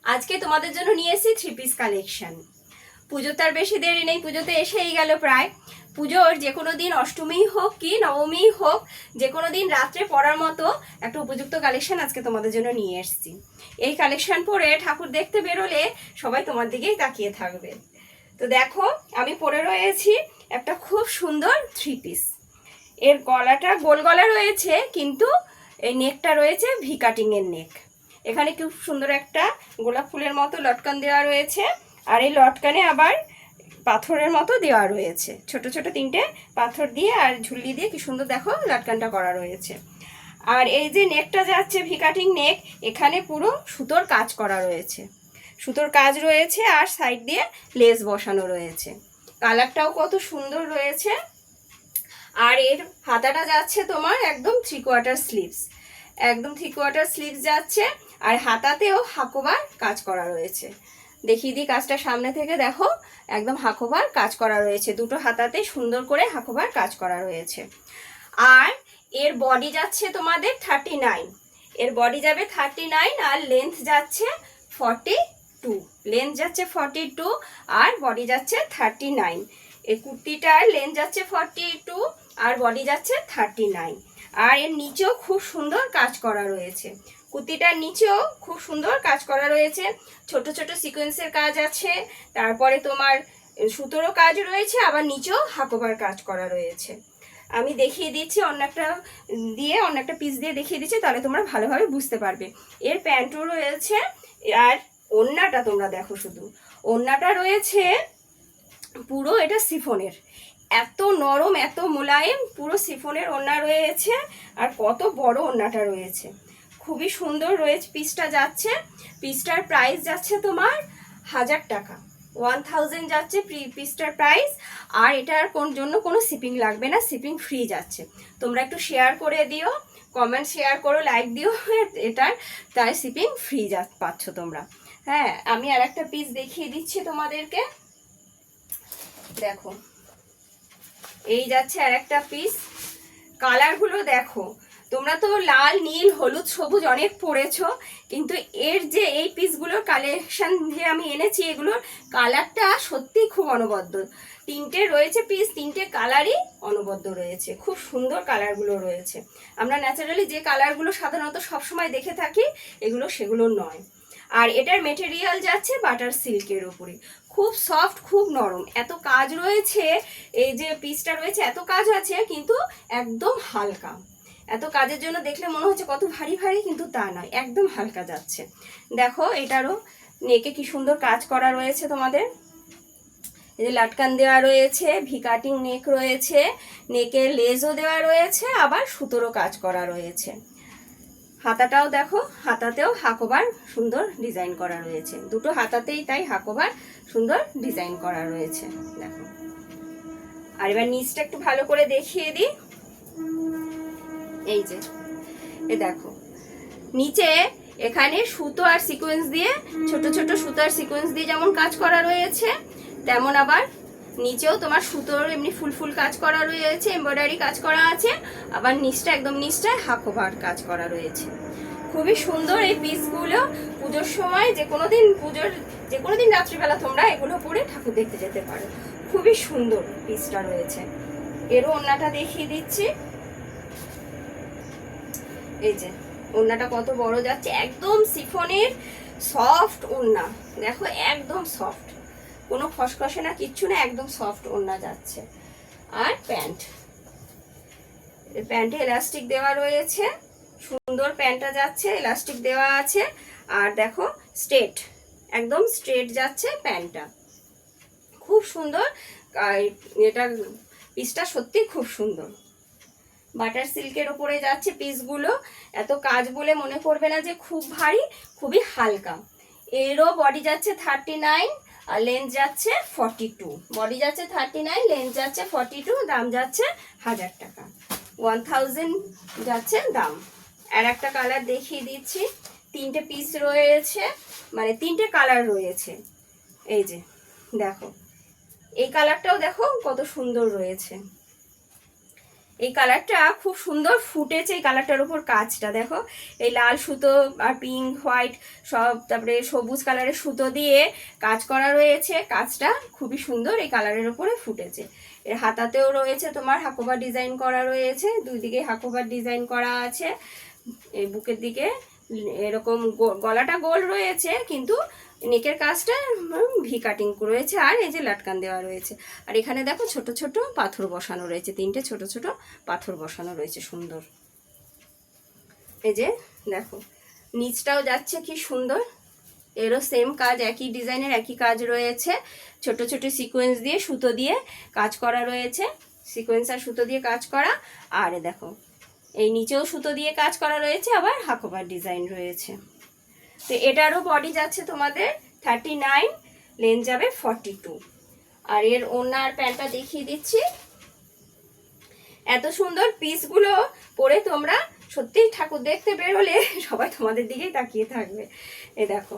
আজকে তোমাদের জন্য নিয়ে এসেছি থ্রি পিস কালেকশন। পুজো তার বেশি দেরি নেই, পুজোতে এসেই গেল প্রায়। পুজোর যে কোনো দিন, অষ্টমী হোক কি নবমী হোক, যে কোনো দিন রাত্রে পরার মতো একটা উপযুক্ত কালেকশন আজকে তোমাদের জন্য নিয়ে এসেছি। এই কালেকশন পরে ঠাকুর দেখতে বেরোলে সবাই তোমার দিকেই তাকিয়ে থাকবে। তো দেখো, আমি পরে রয়েছি একটা খুব সুন্দর থ্রি পিস। এর গলাটা গোল গলা রয়েছে, কিন্তু এই নেকটা রয়েছে ভি কাটিং এর নেক। এখানে খুব সুন্দর একটা গোলাপ ফুলের মতো লটকান দেওয়া রয়েছে, আর এই লটকানে আবার পাথরের মতো দেওয়া রয়েছে, ছোট ছোট তিনটে পাথর দিয়ে আর ঝুলি দিয়ে কি সুন্দর দেখো লটকানটা করা রয়েছে। আর এই যে নেকটা যাচ্ছে ভি কাটিং নেক, এখানে পুরো সুতোর কাজ করা রয়েছে, সুতোর কাজ রয়েছে, আর সাইড দিয়ে লেস বসানো রয়েছে। কালারটাও কত সুন্দর রয়েছে। আর এর হাতাটা যাচ্ছে তোমার একদম 3/4 স্লিভস, একদম 3/4 স্লিভস যাচ্ছে। আর হাতাতেও হাকোবার কাজ করা রয়েছে। দেখিয়ে দিই কাজটা সামনে থেকে, দেখো একদম হাকোবার কাজ করা রয়েছে, দুটো হাতাতে সুন্দর করে হাকোবার কাজ করা রয়েছে। আর এর বডি যাচ্ছে তোমাদের 39, এর বডি যাবে 39, আর লেন্থ যাচ্ছে 42, লেন্থ যাচ্ছে 42 আর বডি যাচ্ছে 39। এই কুর্তিটার লেন্থ যাচ্ছে 42 আর বডি যাচ্ছে 39। আর এর নিচেও খুব সুন্দর কাজ করা রয়েছে, কুর্তিটার নিচেও খুব সুন্দর কাজ করা রয়েছে, ছোট ছোট সিকোয়েন্সের কাজ আছে, তারপরে তোমার সুতোরও কাজ রয়েছে, আবার নিচেও হাকোবার কাজ করা রয়েছে। আমি দেখিয়ে দিচ্ছি অন্য একটা পিস দিয়ে দেখিয়ে দিচ্ছি, তাহলে তোমরা ভালোভাবে বুঝতে পারবে। এর প্যান্টও রয়েছে, আর ওড়নাটা তোমরা দেখো, শুধু ওড়নাটা রয়েছে পুরো এটা সিফনের, এত নরম এত মোলায়েম, পুরো সিফনের ওড়না রয়েছে। আর কত বড় ওড়নাটা রয়েছে, খুবই সুন্দর রয়েছে। পিসটা যাচ্ছে, পিসটার প্রাইস যাচ্ছে তোমার 1000 টাকা, 1000 যাচ্ছে পিসটার প্রাইস। আর এটার জন্য কোনো শিপিং লাগবে না, শিপিং ফ্রি যাচ্ছে। তোমরা একটু শেয়ার করে দিও, কমেন্ট শেয়ার করো, লাইক দিও, এটার তাই শিপিং ফ্রি পাচ্ছ তোমরা। হ্যাঁ, আমি আর একটা পিস দেখিয়ে দিচ্ছি তোমাদেরকে, দেখো এই যাচ্ছে আর একটা পিস। কালারগুলো দেখো, তোমরা তো লাল নীল হলুদ সবুজ অনেক পরেছো, কিন্তু এর যে এই পিসগুলোর কালেকশন যে আমি এনেছি, এগুলোর কালারটা সত্যি খুব অনবদ্য। তিনটে রয়েছে পিস, তিনটে কালারই অনবদ্য রয়েছে, খুব সুন্দর কালারগুলো রয়েছে। আমরা ন্যাচারালি যে কালারগুলো সাধারণত সবসময় দেখে থাকি, এগুলো সেগুলো নয়। আর এটার মেটেরিয়াল যাচ্ছে বাটার সিল্কের উপরে, খুব সফট খুব নরম, এত কাজ রয়েছে। এই যে পিসটা রয়েছে এত কাজ আছে, কিন্তু একদম হালকা। এত কাজের জন্য দেখলে মনে হচ্ছে কত ভারী ভারী, কিন্তু তা নয়, একদম হালকা যাচ্ছে। দেখো এটারও নেকে কি সুন্দর কাজ করা রয়েছে তোমাদের, এই যে লাটকান দেওয়া রয়েছে, ভি কাটিং নেক রয়েছে, নেকে লেজও দেওয়া রয়েছে, আবার সুতোরও কাজ করা রয়েছে। হাতাটাও দেখো, হাতাতেও হাকোবার সুন্দর ডিজাইন করা রয়েছে, দুটো হাতাতেই তাই হাকোবার সুন্দর ডিজাইন করা রয়েছে, দেখো। আর এবার নিচটা একটু ভালো করে দেখিয়ে দিই, এই যে এ দেখো নিচে এখানে সুতো আর সিকোয়েন্স দিয়ে, ছোট ছোট সুতো আর সিকোয়েন্স দিয়ে যেমন কাজ করা রয়েছে, তেমন আবার নিচেও তোমার সুতোর এমনি ফুল ফুল কাজ করা রয়েছে, এমব্রয়ডারি কাজ করা আছে, আবার নিচটা একদম নিচটায় হাকোবার কাজ করা রয়েছে। খুবই সুন্দর এই পিসগুলো। পুজোর সময় যে কোনো দিন রাত্রিবেলা তোমরা এগুলো পরে ঠাকুর দেখতে যেতে পারো, খুবই সুন্দর পিসটা রয়েছে। এরও ওড়নাটা দেখিয়ে দিচ্ছি, এই যে ওড়নাটা কত বড় যাচ্ছে, একদম সিফনের সফট ওড়না, দেখো একদম সফট, কোনো খসখসে না, কিচ্ছু না, একদম সফট ওড়না যাচ্ছে। আর প্যান্টে এলাস্টিক দেওয়া রয়েছে, সুন্দর প্যান্টটা যাচ্ছে, এলাস্টিক দেওয়া আছে। আর দেখো স্ট্রেট, একদম স্ট্রেট যাচ্ছে প্যান্টটা, খুব সুন্দর। এটা পিসটা সত্যি খুব সুন্দর, বাটার সিল্কের ওপরে যাচ্ছে পিসগুলো। এত কাজ বলে মনে করবে না যে খুব ভারী, খুবই হালকা। এরও বডি যাচ্ছে 39 আর লেন্থ যাচ্ছে 42, বডি যাচ্ছে 39, লেন্থ যাচ্ছে 42, দাম যাচ্ছে 1000 টাকা, 1000 যাচ্ছে দাম। আর একটা কালার দেখিয়ে দিচ্ছি, তিনটে পিস রয়েছে, মানে তিনটে কালার রয়েছে। এই যে দেখো, এই কালারটাও দেখো কত সুন্দর রয়েছে, এই কালারটা খুব সুন্দর ফুটেছে, এই কালারটার উপর কাজটা দেখো, এই লাল সুতো আর পিঙ্ক হোয়াইট সব, তারপরে সবুজ কালারের সুতো দিয়ে কাজ করা রয়েছে। কাজটা খুবই সুন্দর এই কালারের উপরে ফুটেছে। এর হাতাতেও রয়েছে তোমার হাকোবার ডিজাইন করা রয়েছে, দুই দিকে হাকোবার ডিজাইন করা আছে। এই বুকের দিকে এরকম গলাটা গোল রয়েছে, কিন্তু নেকের কাজটা ভি কাটিং রয়েছে, আর এই যে লাটকান দেওয়া রয়েছে। আর এখানে দেখো ছোট ছোট পাথর বসানো রয়েছে, 3টে ছোট ছোট পাথর বসানো রয়েছে সুন্দর। এই যে দেখো নিচটাও যাচ্ছে কি সুন্দর, এরও সেম কাজ, একই ডিজাইনের একই কাজ রয়েছে। ছোট ছোট সিকোয়েন্স দিয়ে সুতো দিয়ে কাজ করা রয়েছে, সিকোয়েন্স আর সুতো দিয়ে কাজ করা। আর দেখো এই নিচেও সুতো দিয়ে কাজ করা রয়েছে, আবার হাকোবার ডিজাইন রয়েছে। তো এটারও বডি যাচ্ছে তোমাদের 39, লেন্থ যাবে 42। আর এর ওড়না আর প্যান্টটা দেখিয়ে দিচ্ছি। এত সুন্দর পিসগুলো পরে তোমরা সত্যিই ঠাকুর দেখতে বেরোলে সবাই তোমাদের দিকেই তাকিয়ে থাকবে। এই দেখো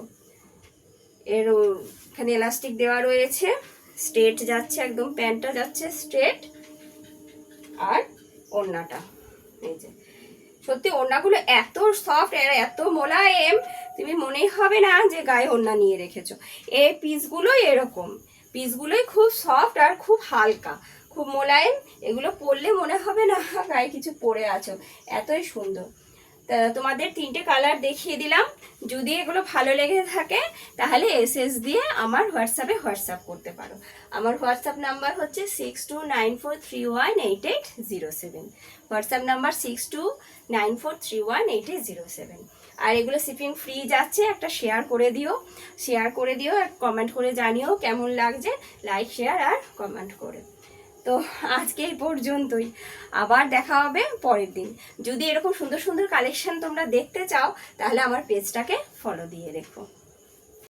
এর এখানে এলাস্টিক দেওয়া রয়েছে, স্ট্রেট যাচ্ছে একদম, প্যান্টটা যাচ্ছে স্ট্রেট, আর ওড়নাটা এই যে। সত্যি ওড়নাগুলো এত সফট আর এত মোলায়েম, তুমি মনেই হবে না যে গায়ে ওড়না নিয়ে রেখেছো। এই পিসগুলোই এরকম, পিসগুলোই খুব সফট আর খুব হালকা, খুব মোলায়েম। এগুলো পরলে মনে হবে না গায়ে কিছু পরে আছো, এতই সুন্দর। তোমাদের 3টে কালার দেখিয়ে দিলাম। যদি এগুলো ভালো লেগে থাকে তাহলে এসএস দিয়ে আমার হোয়াটসঅ্যাপ করতে পারো। আমার হোয়াটসঅ্যাপ নাম্বার হচ্ছে 6294318807, হোয়াটসঅ্যাপ নাম্বার 6294318807। আর এগুলো শিপিং ফ্রি যাচ্ছে, একটা শেয়ার করে দিও, কমেন্ট করে জানিও কেমন লাগছে, লাইক শেয়ার আর কমেন্ট করে। তো আজকে এই পর্যন্তই, আবার দেখা হবে পরের দিন। যদি এরকম সুন্দর সুন্দর কালেকশন তোমরা দেখতে চাও তাহলে আমার পেজটাকে ফলো দিয়ে রেখো।